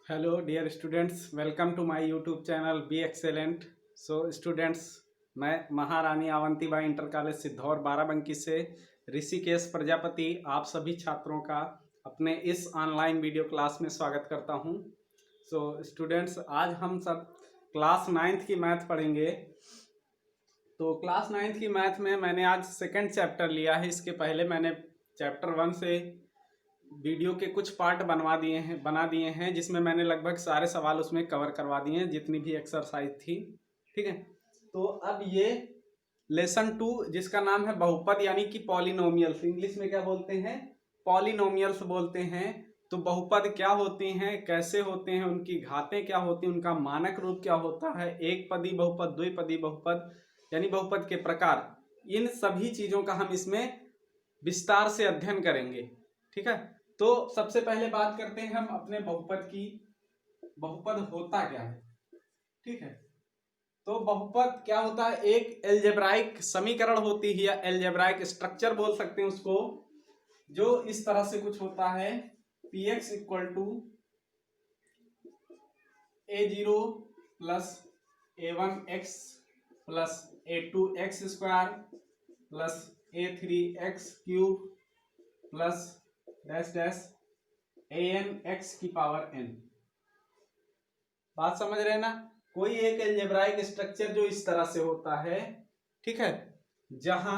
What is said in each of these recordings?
Hello dear students, welcome to my YouTube channel Be Excellent. So students, मैं महारानी Avantibai inter college Siddhaur Barabanki से ऋषिकेश प्रजापति आप सभी छात्रों का अपने इस ऑनलाइन वीडियो क्लास में स्वागत करता हूं। सो स्टूडेंट्स, आज हम सब क्लास 9th की मैथ पढ़ेंगे। तो क्लास 9th की मैथ में मैंने आज सेकंड चैप्टर लिया है। इसके पहले मैंने चैप्टर 1 से वीडियो के कुछ पार्ट बना दिए हैं जिसमें मैंने लगभग सारे सवाल उसमें कवर करवा दिए हैं, जितनी भी एक्सरसाइज थी। ठीक है, तो अब ये लेसन 2 जिसका नाम है बहुपद यानी कि पॉलिनोमियल्स, इंग्लिश में क्या बोलते हैं? पॉलिनोमियल्स बोलते हैं। तो बहुपद क्या होती हैं, कैसे होते हैं, उनकी घातें क्या होती हैं, उनका मानक रूप क्या होता है, एक पदी बहुपद, द्विपदी बहुपद यानी बहुपद के प्रकार, इन सभी चीजों का हम इसमें विस्तार से अध्ययन करेंगे। ठीक है, तो सबसे पहले बात करते हैं हम अपने बहुपद की। बहुपद होता क्या है? ठीक है, तो बहुपद क्या होता है? एक एल्जेब्राइक समीकरण होती है या एल्जेब्राइक स्ट्रक्चर बोल सकते हैं उसको, जो इस तरह से कुछ होता है। px equal to a0 plus a1x plus a2x square plus a3x cube plus dash dash an x की पावर n। बात समझ रहे ना? कोई एक एल्जेब्राइक स्ट्रक्चर जो इस तरह से होता है, ठीक है, जहां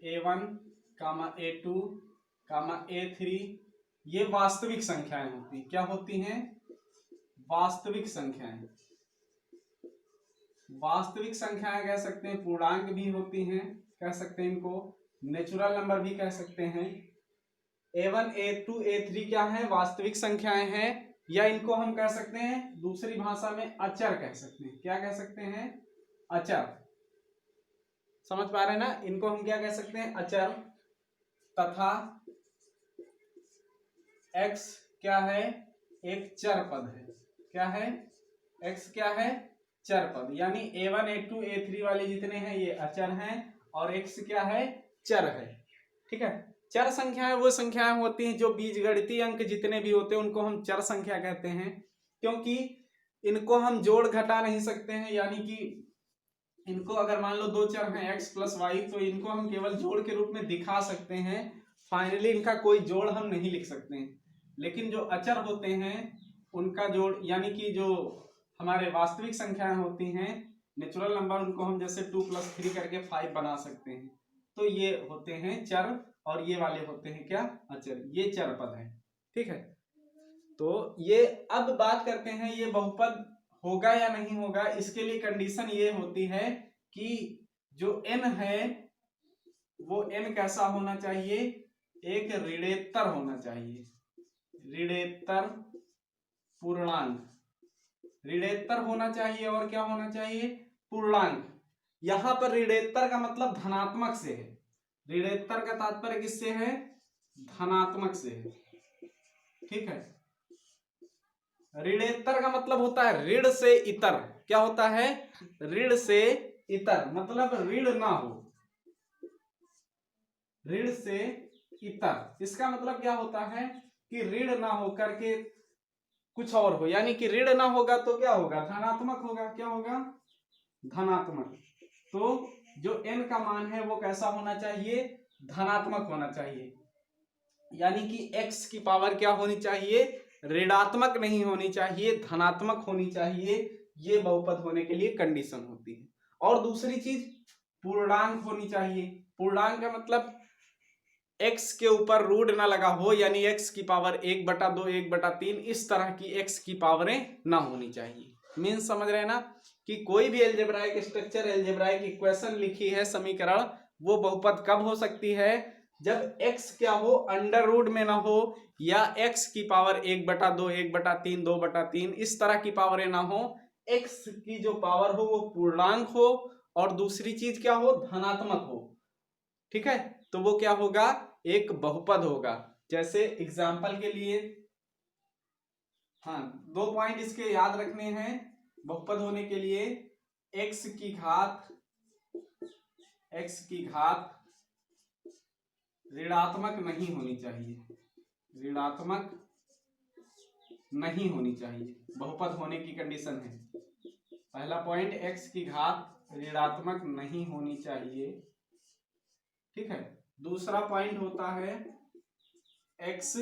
a1 कामा a2 कामा a3 ये वास्तविक संख्याएं होती, क्या होती हैं? वास्तविक संख्याएं। वास्तविक संख्याएं कह सकते हैं, पूर्णांक भी होती हैं, कह सकते हैं इनको नेचुरल नंबर भी कह सकते हैं। a1 a2 a3 क्या है? वास्तविक संख्याएं हैं, या इनको हम कह सकते हैं दूसरी भाषा में अचर कह सकते हैं। क्या कह सकते हैं? अचर। समझ पा रहे हैं ना? इनको हम क्या कह सकते हैं? अचर। तथा x क्या है? एक चर पद है। क्या है? x क्या है? चर पद, यानी a1 a2 a3 वाले जितने हैं ये अचर हैं और x क्या है? चर है। ठीक है, चर संख्याएं वो संख्याएं होती हैं जो बीजगणितीय अंक जितने भी होते हैं उनको हम चर संख्या कहते हैं, क्योंकि इनको हम जोड़ घटा नहीं सकते हैं। यानी कि इनको अगर मान लो दो चर हैं x प्लस वाई, तो इनको हम केवल जोड़ के रूप में दिखा सकते हैं, फाइनली इनका कोई जोड़ हम नहीं लिख सकते हैं। लेकिन जो अचर होते हैं उनका जोड़, यानी कि जो हमारे वास्तविक संख्याएं होती हैं नेचुरल नंबर, उनको हम जैसे 2 + 3 करके 5 बना सकते हैं। तो ये होते हैं चर और ये वाले होते हैं क्या? अचर। ये चर पद है। ठीक है, तो ये अब बात करते हैं ये बहुपद होगा या नहीं होगा। इसके लिए कंडीशन ये होती है कि जो n है वो n कैसा होना चाहिए? एक ऋणेत्तर होना चाहिए। ऋणेत्तर पूर्णांक, ऋणेत्तर होना चाहिए। और क्या होना चाहिए? पूर्णांक। यहां पर ऋणेत्तर का मतलब धनात्मक से है। ऋणेत्तर का तात्पर्य किससे है? धनात्मक से है। ठीक है, ऋणेत्तर का मतलब होता है ऋण से इतर। क्या होता है? ऋण से इतर, मतलब ऋण ना हो। ऋण से इतर, इसका मतलब क्या होता है कि ऋण ना हो करके कुछ और हो, यानी कि ऋण ना होगा तो क्या होगा? धनात्मक होगा। क्या होगा? धनात्मक। तो जो n का मान है वो कैसा होना चाहिए? धनात्मक होना चाहिए। यानी कि x की पावर क्या होनी चाहिए? ऋणात्मक नहीं होनी चाहिए, धनात्मक होनी चाहिए। ये बहुपद होने के लिए कंडीशन होती है। और दूसरी चीज पूर्णांक होनी चाहिए। पूर्णांक का मतलब x के ऊपर रूट ना लगा हो, यानी x की पावर 1/2 1/3 इस तरह की x की पावरें ना होनी चाहिए। मीन्स समझ रहे हैं ना कि कोई भी एल्जेब्राइक स्ट्रक्चर, एल्जेब्राइक इक्वेशन लिखी है, समीकरण, वो बहुपद कब हो सकती है? जब x क्या हो? अंडर रूट में ना हो, या x की पावर 1/2 1/3 2/3 इस तरह की पावरें ना हो। x की जो पावर हो वो पूर्णांक हो, और दूसरी चीज क्या हो? धनात्मक हो। ठीक है, तो वो क्या होगा? एक बहुपद होगा। जैसे एग्जाम्पल के लिए, हाँ, 2 पॉइंट इसके याद रखने हैं बहुपद होने के लिए। x की घात ऋणात्मक नहीं होनी चाहिए। ऋणात्मक नहीं होनी चाहिए, बहुपद होने की कंडीशन है। पहला पॉइंट, x की घात ऋणात्मक नहीं होनी चाहिए, ठीक है। दूसरा पॉइंट होता है x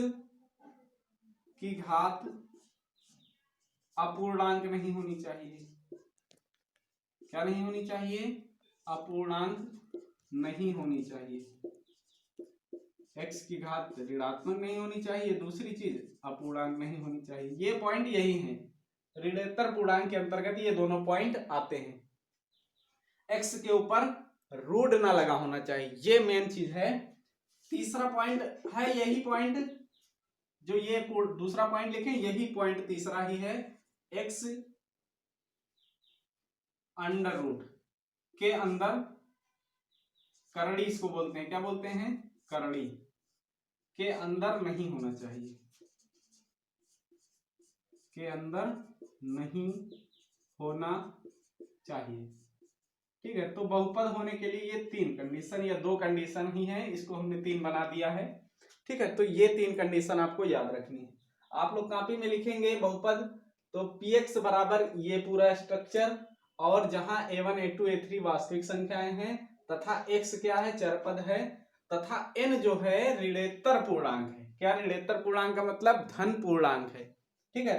की घात अपूर्णांक नहीं होनी चाहिए। क्या नहीं होनी चाहिए? अपूर्णांक नहीं होनी चाहिए। x की घात ऋणात्मक नहीं होनी चाहिए, दूसरी चीज अपूर्णांक नहीं होनी चाहिए। ये पॉइंट यही है, ऋणोत्तर पूर्णांक के अंतर्गत ये दोनों पॉइंट आते हैं। x के ऊपर रूट ना लगा होना चाहिए, ये मेन चीज है। तीसरा पॉइंट है यही पॉइंट जो ये दूसरा पॉइंट लिखें, यही पॉइंट तीसरा ही है। x अंडर रूट के अंदर करड़ी, इसको बोलते हैं, क्या बोलते हैं? करड़ी के अंदर नहीं होना चाहिए, के अंदर नहीं होना चाहिए, ठीक है। तो बहुपद होने के लिए ये तीन कंडीशन या दो कंडीशन ही है, इसको हमने तीन बना दिया है, ठीक है। तो ये तीन कंडीशन आपको याद रखनी है। आप लोग कॉपी में लिखेंगे बहुपद, तो px बराबर ये पूरा स्ट्रक्चर, और जहां a1 a2 a3 वास्तविक संख्याएं हैं, तथा x क्या है? चरपद है, तथा n जो है ऋणोत्तर पूर्णांक है। क्या ऋणोत्तर पूर्णांक का मतलब? धन पूर्णांक है, ठीक है।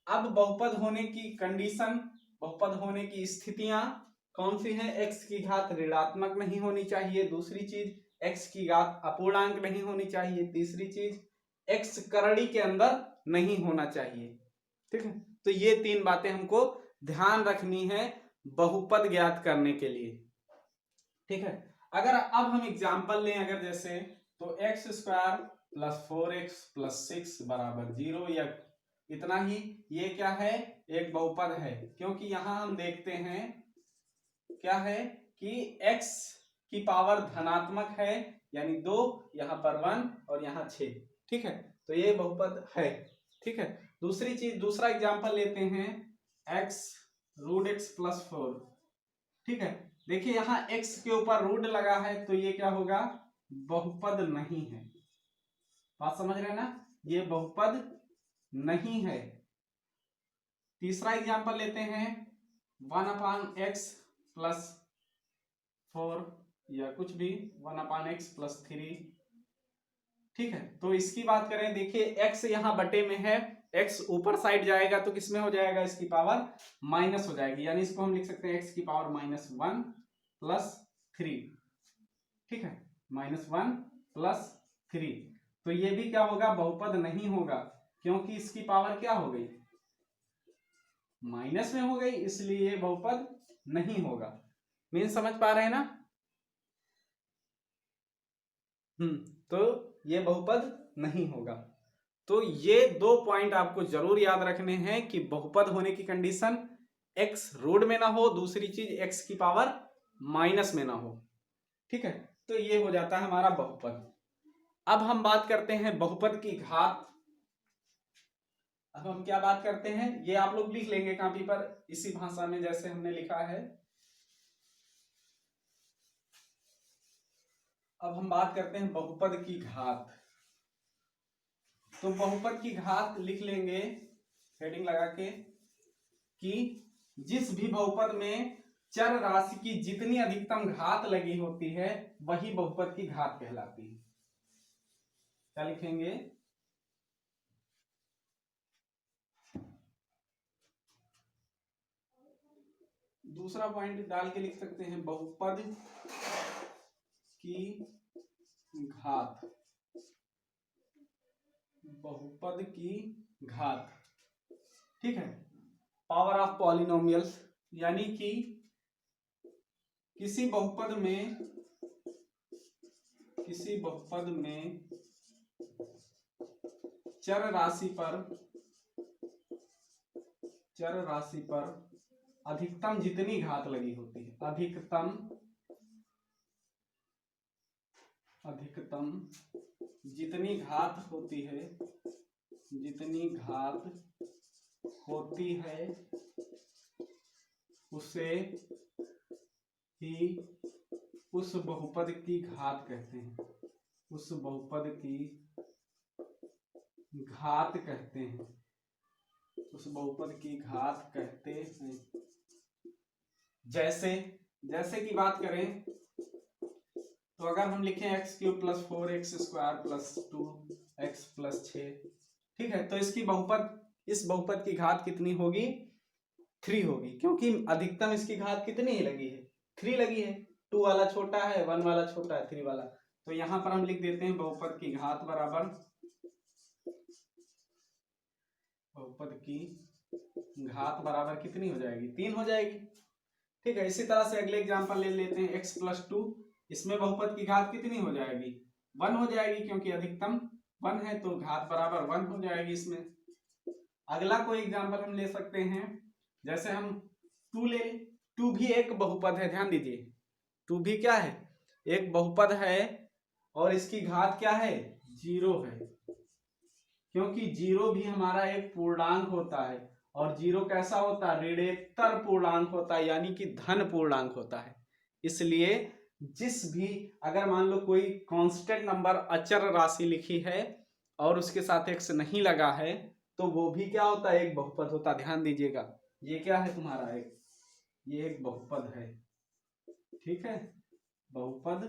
अब बहुपद होने की कंडीशन, बहुपद होने की स्थितियां कौन सी हैं? x की घात ऋणात्मक नहीं होनी चाहिए, दूसरी चीज x की घात अपूर्णांक नहीं होनी चाहिए, तीसरी चीज x करड़ी के अंदर नहीं होना चाहिए, ठीक है। तो ये तीन बातें हमको ध्यान रखनी है बहुपद ज्ञात करने के लिए, ठीक है। अगर अब हम एग्जांपल लें, अगर जैसे, तो x square plus 4x plus 6 बराबर 0, या इतना ही, ये क्या है? एक बहुपद है, क्योंकि यहां हम देखते हैं क्या है कि x की पावर धनात्मक है, यानी 2, यहां पर 1 और यहां 6, ठीक है। तो ये बहुपद है, ठीक है। दूसरी चीज, दूसरा एग्जांपल लेते हैं, x रूट x प्लस 4, ठीक है। देखिए यहां x के ऊपर रूट लगा है, तो ये क्या होगा? बहुपद नहीं है। बात समझ रहे हैं ना? ये बहुपद नहीं है। तीसरा एग्जांपल लेते हैं, 1/x प्लस 4, या कुछ भी 1/x प्लस 3, ठीक है। तो इसकी बात करें, देखिए x यहां बटे में है, x ऊपर साइड जाएगा तो किसमें हो जाएगा? इसकी पावर माइनस हो जाएगी, यानी इसको हम लिख सकते हैं x की पावर -1 प्लस 3, ठीक है, -1 प्लस 3। तो ये भी क्या होगा? बहुपद नहीं होगा, क्योंकि इसकी पावर क्या हो गई? माइनस में हो गई, इसलिए ये बहुपद नहीं होगा। मीन समझ पा रहे हैं ना? तो ये बहुपद नहीं होगा। तो ये दो पॉइंट आपको जरूर याद रखने हैं कि बहुपद होने की कंडीशन x रूट में ना हो, दूसरी चीज x की पावर माइनस में ना हो, ठीक है। तो ये हो जाता है हमारा बहुपद। अब हम बात करते हैं बहुपद की घात। अब हम क्या बात करते हैं, ये आप लोग लिख लेंगे कॉपी पर इसी भाषा में जैसे हमने लिखा है। अब हम बात करते हैं बहुपद की घात। तो बहुपद की घात लिख लेंगे हेडिंग लगा के, कि जिस भी बहुपद में चर राशि की जितनी अधिकतम घात लगी होती है, वही बहुपद की घात कहलाती है। क्या लिखेंगे? दूसरा पॉइंट डाल के लिख सकते हैं, बहुपद की घात, बहुपद की घात, ठीक है। पावर ऑफ पॉलिनोमियल्स, यानी कि किसी बहुपद में चर राशि पर अधिकतम जितनी घात लगी होती है, अधिकतम जितनी घात होती है उसे ही उस बहुपद की घात कहते हैं। उस बहुपद की घात कहते हैं, उस बहुपद की घात कहते हैं। जैसे जैसे की बात करें तो अगर हम लिखें x cube plus 4x² plus 2x plus 6, ठीक है, तो इसकी बहुपद, इस बहुपद की घात कितनी होगी? 3 होगी, क्योंकि अधिकतम इसकी घात कितनी ही लगी है? 3 लगी है। 2 वाला छोटा है, 1 वाला छोटा है, 3 वाला। तो यहां पर हम लिख देते हैं बहुपद की घात बराबर, बहुपद की घात बराबर कितनी हो जाएगी? 3 हो जाएगी। ठीक है, इसी तरह से अगले एग्जांपल ले लेते हैं x प्लस 2। इसमें बहुपद की घात कितनी हो जाएगी? 1 हो जाएगी, क्योंकि अधिकतम 1 है, तो घात बराबर 1 हो जाएगी इसमें। अगला कोई एग्जांपल हम ले सकते हैं, जैसे हम 2 ले लें। 2 भी एक बहुपद है, ध्यान दीजिए, 2 भी क्या है? एक बहुपद है, और इसकी घात क्या है? 0 है, क्योंकि 0 भी हमारा एक पूर्णांक होता है, और 0 कैसा होता है? ऋणेतर पूर्णांक होता है, यानी कि धन पूर्णांक होता है। इसलिए जिस भी, अगर मान लो कोई कांस्टेंट नंबर, अचर राशि लिखी है और उसके साथ x नहीं लगा है, तो वो भी क्या होता है? एक बहुपद होता है। ध्यान दीजिएगा, ये क्या है तुम्हारा? ये एक बहुपद है, ठीक है, बहुपद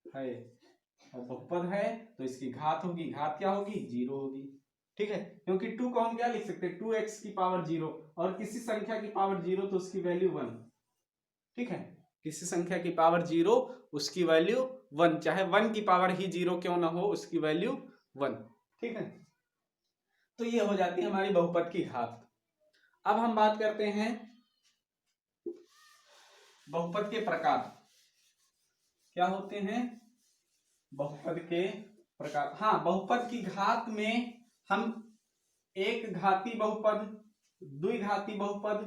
है, और बहुपद है तो इसकी घात होगी, घात क्या होगी? 0 होगी, ठीक है, क्योंकि 2 को हम क्या लिख सकते हैं? 2x की पावर 0, और किसी संख्या की पावर 0 तो उसकी वैल्यू 1, ठीक है, किसी संख्या की पावर 0 उसकी वैल्यू 1, चाहे 1 की पावर ही 0 क्यों ना हो, उसकी वैल्यू 1, ठीक है। तो ये हो जाती है हमारी बहुपद की घात। अब हम बात करते हैं बहुपद के प्रकार। क्या होते हैं बहुपद के प्रकार? हाँ, बहुपद की घात में हम एक घाती बहुपद, द्विघाती बहुपद,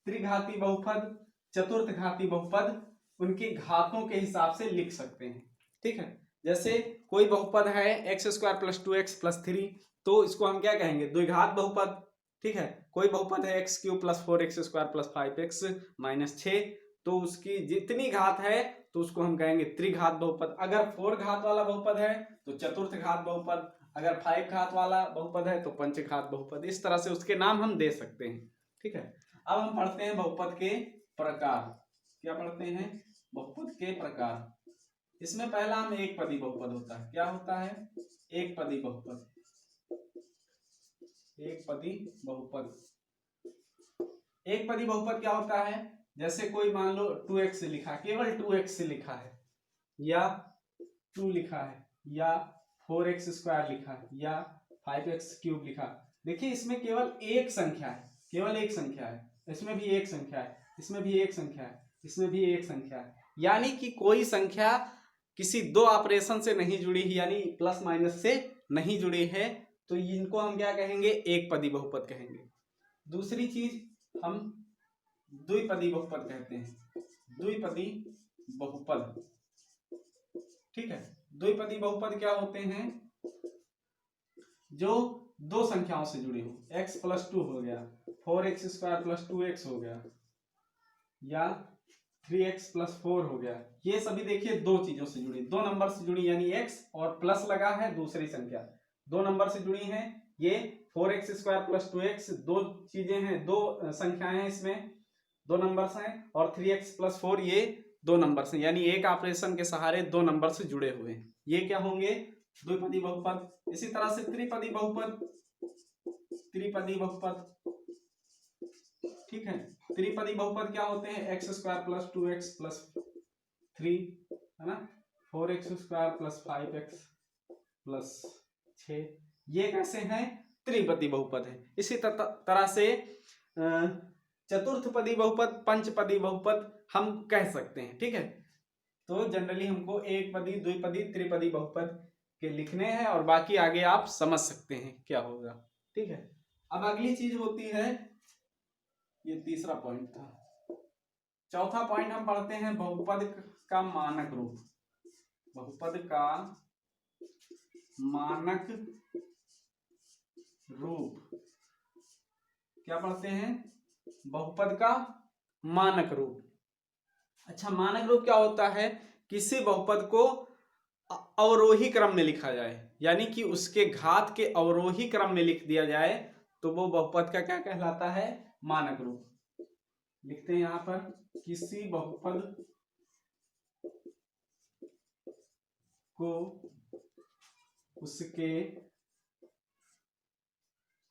त्रिघाती बहुपद, चतुर्थ घाती बहुपद, उनके घातों के हिसाब से लिख सकते हैं, ठीक है। जैसे कोई बहुपद है x² प्लस 2x प्लस 3, तो इसको हम क्या कहेंगे? द्विघात बहुपद, ठीक है। कोई बहुपद है x³ plus 4x² plus 5x minus 6, तो उसकी जितनी घात है तो उसको हम कहेंगे त्रिघात बहुपद। अगर 4 घात वाला बहुपद है तो चतुर्थ घात बहुपद, अगर 5 घात वाला बहुपद है तो पंचघात बहुपद। इस तरह से उसके नाम हम दे सकते हैं, ठीक है। अब हम पढ़ते हैं बहुपद के प्रकार। क्या पढ़ते हैं? बहुपद के प्रकार। इसमें पहला हम एक पदी बहुपद होता है। क्या होता है? एक पदी बहुपद। एक पदी बहुपद, एक पदी बहुपद क्या होता है? जैसे कोई मान लो 2x लिखा, केवल 2x लिखा है, या 2 लिखा है, या 4x² लिखा है, या 5x³ लिखा। देखिए इसमें केवल एक संख्या है, केवल एक संख्या है, इसमें भी एक संख्या है, इसमें भी एक संख्या है, इसमें भी एक संख्या है, यानी कि कोई संख्या किसी दो ऑपरेशन से नहीं जुड़ी है, यानी प्लस माइनस से नहीं जुड़ी है, तो इनको हम क्या कहेंगे? एक पदी बहुपद कहेंगे। दूसरी चीज हम द्विपदी बहुपद कहते हैं, द्विपदी बहुपद, ठीक है। द्विपदी बहुपद क्या होते हैं? जो दो संख्याओं से जुड़े हो, x प्लस 2 हो गया, 4x² प्लस 2x हो गया, या 3x प्लस 4 हो गया। ये सभी देखिए दो चीजों से जुड़ी, दो नंबर से जुड़ी, यानी x और प्लस लगा है दूसरी संख्या, दो नंबर से जुड़ी हैं। ये 4x² प्लस 2x दो चीजें हैं, दो संख्याएं हैं, इसमें दो नंबर्स हैं, और 3x प्लस 4 ये दो नंबर्स हैं, यानी एक ऑपरेशन के सहारे दो नंबर से जुड़े हुए हैं। ये क्या होंगे? द्विपदी बहुपद। इसी तरह से त्रिपदी बहुपद, त्रिपदी बहुपद, ठीक है। त्रिपदी बहुपद क्या होते हैं? x² प्लस 2x प्लस 3, है ना, 4x² प्लस 5x प्लस 6, ये कैसे हैं? त्रिपदी बहुपद है। इसी तरह से चतुर्थपदी बहुपद, पंचपदी बहुपद हम कह सकते हैं, ठीक है। तो जनरली हमको एक पदी, द्विपदी, त्रिपदी बहुपद के लिखने हैं, और बाकी आगे आप समझ सकते हैं क्या होगा, ठीक है। अब अगली चीज होती है, ये तीसरा पॉइंट था। चौथा पॉइंट हम पढ़ते हैं बहुपद का मानक रूप। बहुपद का मानक रूप। क्या पढ़ते हैं? बहुपद का मानक रूप। अच्छा, मानक रूप क्या होता है? किसी बहुपद को अवरोही क्रम में लिखा जाए, यानी कि उसके घात के अवरोही क्रम में लिख दिया जाए तो वो बहुपद का क्या कहलाता है? मानक रूप। लिखते हैं यहां पर, किसी बहुपद को उसके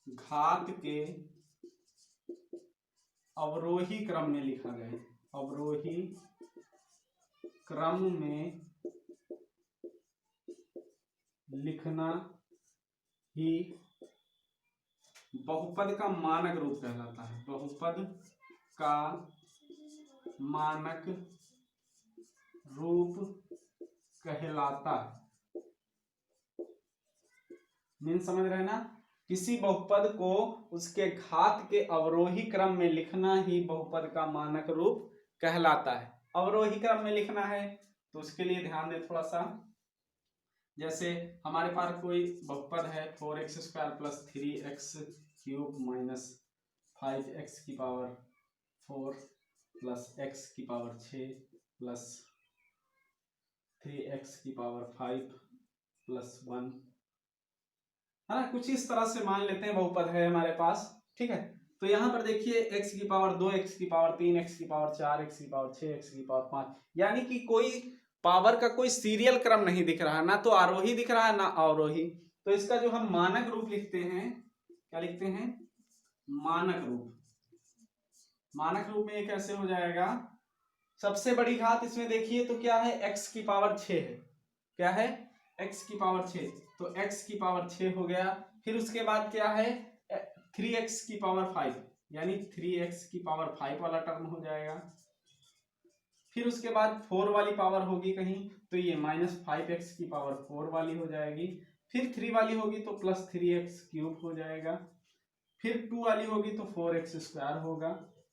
घात के अवरोही क्रम में लिखा गया, अवरोही क्रम में लिखना ही बहुपद का मानक रूप कहलाता है। बहुपद का मानक रूप कहलाता है। मीन समझ रहे ना? किसी बहुपद को उसके घात के अवरोही क्रम में लिखना ही बहुपद का मानक रूप कहलाता है। अवरोही क्रम में लिखना है तो उसके लिए ध्यान दे थोड़ा सा। जैसे हमारे पास कोई बहुपद है 4x² + 3x³ - 5x की पावर 4 + x की पावर 6 + 3x की पावर 5 + 1 है ना। कुछ इस तरह से मान लेते हैं बहुपद है हमारे पास, ठीक है। तो यहाँ पर देखिए x की पावर 2, x की पावर 3, x की पावर 4, x की पावर 6, x की पावर 5, यानी कि कोई पावर का कोई सीरियल क्रम नहीं दिख रहा, ना तो आरोही दिख रहा है ना अवरोही। तो इसका जो हम मानक रूप लिखते हैं, क्या लिखते हैं? मानक रूप। मानक रूप में ये कैसे हो जाएगा? सबसे बड़ी घात इसमें देखिए तो क्या है? x की पावर 6 है। क्या है? x की पावर 6, तो x की पावर 6 हो गया। फिर उसके बाद क्या है? 3x की पावर 5, यानी 3x की पावर 5 वाला टर्म हो जाएगा। फिर उसके बाद 4 वाली पावर होगी कहीं तो ये -5x की पावर 4 वाली हो जाएगी। फिर 3 वाली होगी तो +3x³ हो जाएगा। फिर 2 वाली होगी तो 4x² होगा।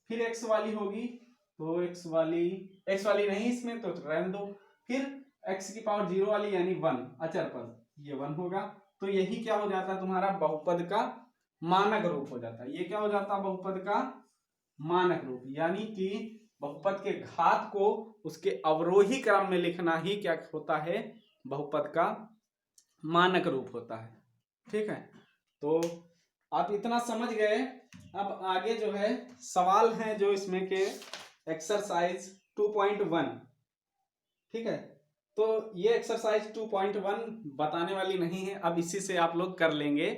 फिर x वाली होगी तो x वाली नहीं इसमें तो रहने दो। फिर x की पावर 0 वाली यानी 1 अचर पद, ये 1 होगा। तो यही क्या हो जाता है? तुम्हारा बहुपद का मानक रूप हो जाता है। ये क्या हो जाता है? बहुपद का मानक रूप। यानी कि बहुपद के घात को उसके अवरोही क्रम में लिखना ही क्या होता है? बहुपद का मानक रूप होता है। ठीक है, तो आप इतना समझ गए। अब आगे जो है सवाल है जो इसमें के एक्सरसाइज 2.1, ठीक है। तो ये एक्सरसाइज 2.1 बताने वाली नहीं है, अब इसी से आप लोग कर लेंगे,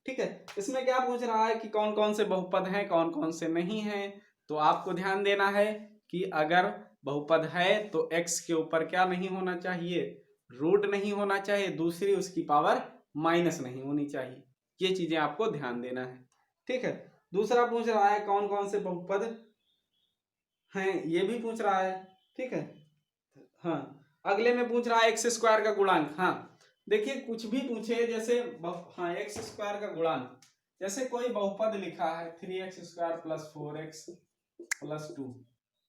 ठीक है। इसमें क्या पूछ रहा है कि कौन कौन से बहुपद हैं, कौन कौन से नहीं हैं। तो आपको ध्यान देना है कि अगर बहुपद है तो x के ऊपर क्या नहीं होना चाहिए? रूट नहीं होना चाहिए। दूसरी, उसकी पावर माइनस नहीं होनी चाहिए। ये चीजें आपको ध्यान देना है, ठीक है। दूसरा पूछ रहा है कौन कौन से बहुपद हैं, ये भी पूछ रहा है, ठीक है। हाँ, अगले में पूछ रहा है x² का गुणांक। हाँ देखिए, कुछ भी पूछे जैसे हाँ x² का गुणांक, जैसे कोई बहुपद लिखा है 3x² + 4x + 2,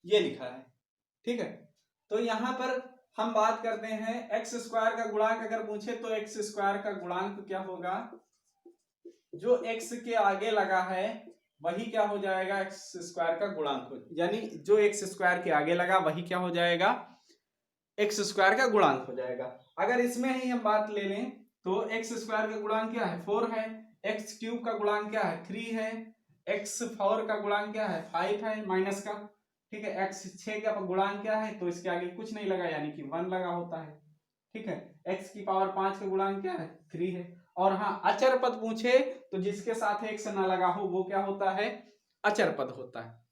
ये लिखा है, ठीक है। तो यहां पर हम बात करते हैं x² का गुणांक अगर पूछे तो x² का गुणांक क्या होगा? जो x के आगे लगा है वही क्या हो जाएगा? x² का गुणांक हो, यानी जो x² के आगे लगा वही क्या हो जाएगा? x² का गुणांक हो जाएगा। अगर इसमें ही हम बात ले लें तो x² का गुणांक क्या है? 4 है। x³ का गुणांक क्या है? 3 है। x4 का गुणांक क्या है? 5 है माइनस का, ठीक है। x6 का गुणांक क्या है? तो इसके आगे कुछ नहीं लगा यानी कि 1 लगा होता है, ठीक है। x की पावर 5 का गुणांक क्या है? 3 है। और हाँ, अचर पद पूछे तो जिसके साथ x ना लगा हो वो क्या होता है? अचर पद होता है।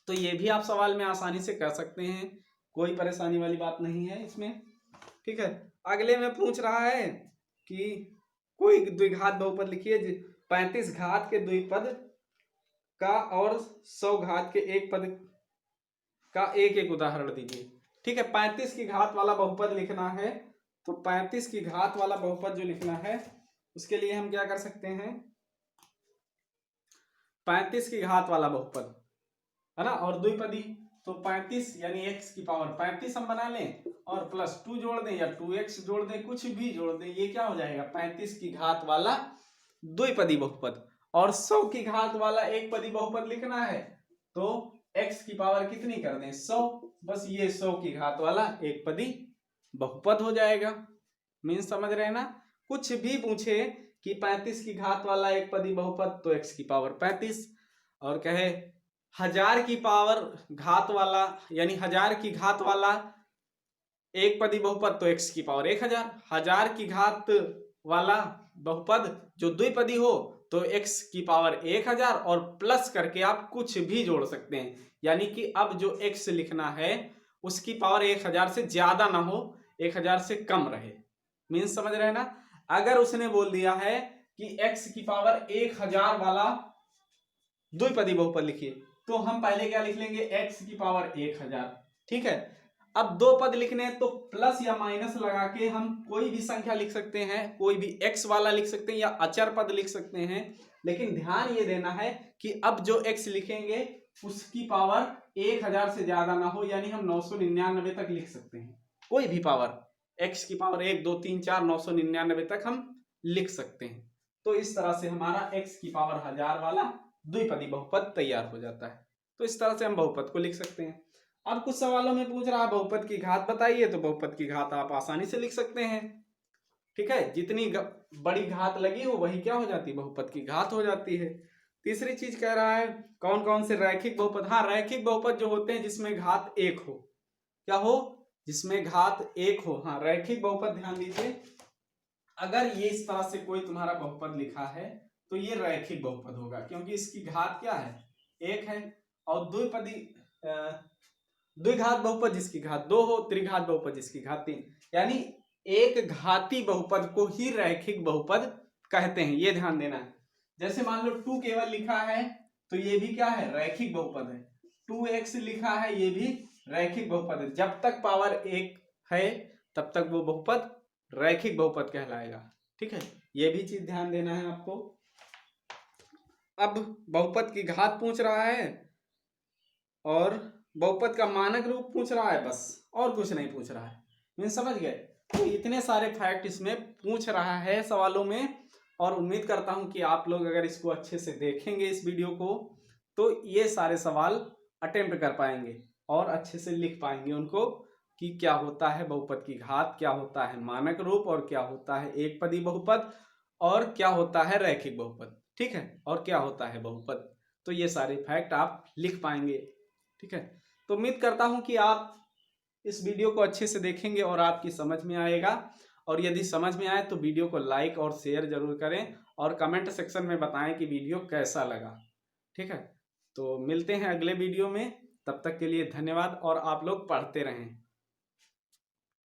तो ये भी आप सवाल में आसानी से कर सकते हैं, कोई परेशानी वाली बात नहीं है इसमें, ठीक है। अगले में पूछ रहा है कि कोई द्विघात बहुपद लिखिए, 35 घात के द्विपद का और 100 घात के एक पद का एक एक उदाहरण दीजिए, ठीक है। 35 की घात वाला बहुपद लिखना है, तो 35 की घात वाला बहुपद जो लिखना है उसके लिए हम क्या कर सकते हैं? 35 की घात वाला बहुपद है ना, और द्विपदी, तो 35 यानी x की पावर 35 हम बना लें और +2 जोड़ दें या 2x जोड़ दें, कुछ भी जोड़ दें, ये क्या हो जाएगा? 35 की घात वाला द्विपदी बहुपद। और 100 की घात वाला एक पदी बहुपद लिखना है तो x की पावर कितनी कर दें? 100, बस ये 100 की घात वाला एक पदी बहुपद हो जाएगा। मीन्स समझ रहे हैं ना? कुछ भी पूछे कि 35 की घात वाला एक पदी बहुपद तो x की पावर 35, और कहे 1000 की पावर घात वाला यानी 1000 की घात वाला एक पदी बहुपद तो x की पावर 1000, 1000 की घात वाला बहुपद जो द्विपदी हो तो x की पावर 1000, और प्लस करके आप कुछ भी जोड़ सकते हैं, यानी कि अब जो x लिखना है उसकी पावर 1000 से ज्यादा ना हो, 1000 से कम रहे। मीन्स समझ रहे हैं ना। अगर उसने बोल दिया है कि x की पावर 1000 वाला द्विपदी बहुपद लिखिए, तो हम पहले क्या लिख लेंगे, x की पावर 1000, ठीक है। अब दो पद लिखने हैं तो प्लस या माइनस लगा के हम कोई भी संख्या लिख सकते हैं, कोई भी x वाला लिख सकते हैं या अचर पद लिख सकते हैं, लेकिन ध्यान ये देना है कि अब जो x लिखेंगे उसकी पावर 1000 से ज्यादा ना हो, यानी हम 999 तक लिख सकते हैं, कोई भी पावर x की पावर 1 2 3 4 999 तक हम लिख सकते हैं। तो इस तरह से हमारा x की पावर 1000 वाला द्विपदी बहुपद तैयार हो जाता है। तो इस तरह से हम बहुपद को लिख सकते हैं। अब कुछ सवालों में पूछ रहा है बहुपद की घात बताइए, तो बहुपद की घात आप आसानी से लिख सकते हैं, ठीक है। जितनी बड़ी घात लगी हो वही क्या हो जाती है, बहुपद की घात हो जाती है। तीसरी चीज कह रहा है कौन कौन से रैखिक बहुपद, हाँ रैखिक बहुपद जो होते हैं जिसमें घात 1 हो, क्या हो, जिसमें घात 1 हो, हाँ रैखिक बहुपद। ध्यान दीजिए, अगर ये इस तरह से कोई तुम्हारा बहुपद लिखा है तो ये रैखिक बहुपद होगा, क्योंकि इसकी घात क्या है, 1 है। और द्विघात बहुपद जिसकी घात 2 हो, त्रिघात बहुपद जिसकी घात 3, यानी एक घाती बहुपद को ही रैखिक बहुपद कहते हैं, ये ध्यान देना है। जैसे मान लो 2 केवल लिखा है तो ये भी क्या है, रैखिक बहुपद है। 2x लिखा है, ये भी रैखिक बहुपद है। जब तक पावर 1 है तब तक वो बहुपद रैखिक बहुपद कहलाएगा, ठीक है। ये भी चीज ध्यान देना है आपको। अब बहुपद की घात पूछ रहा है और बहुपद का मानक रूप पूछ रहा है, बस और कुछ नहीं पूछ रहा है। मीन समझ गए। तो इतने सारे फैक्ट इसमें पूछ रहा है सवालों में, और उम्मीद करता हूं कि आप लोग अगर इसको अच्छे से देखेंगे इस वीडियो को तो ये सारे सवाल अटेम्प्ट कर पाएंगे और अच्छे से लिख पाएंगे उनको, कि क्या होता है बहुपद की घात, क्या होता है मानक रूप, और क्या होता है एक पदी बहुपद, और क्या होता है रैखिक बहुपद, ठीक है, और क्या होता है बहुपद। तो ये सारे फैक्ट आप लिख पाएंगे, ठीक है। तो उम्मीद करता हूं कि आप इस वीडियो को अच्छे से देखेंगे और आपकी समझ में आएगा, और यदि समझ में आए तो वीडियो को लाइक और शेयर जरूर करें, और कमेंट सेक्शन में बताएं कि वीडियो कैसा लगा, ठीक है। तो मिलते हैं अगले वीडियो में, तब तक के लिए धन्यवाद, और आप लोग पढ़ते रहें।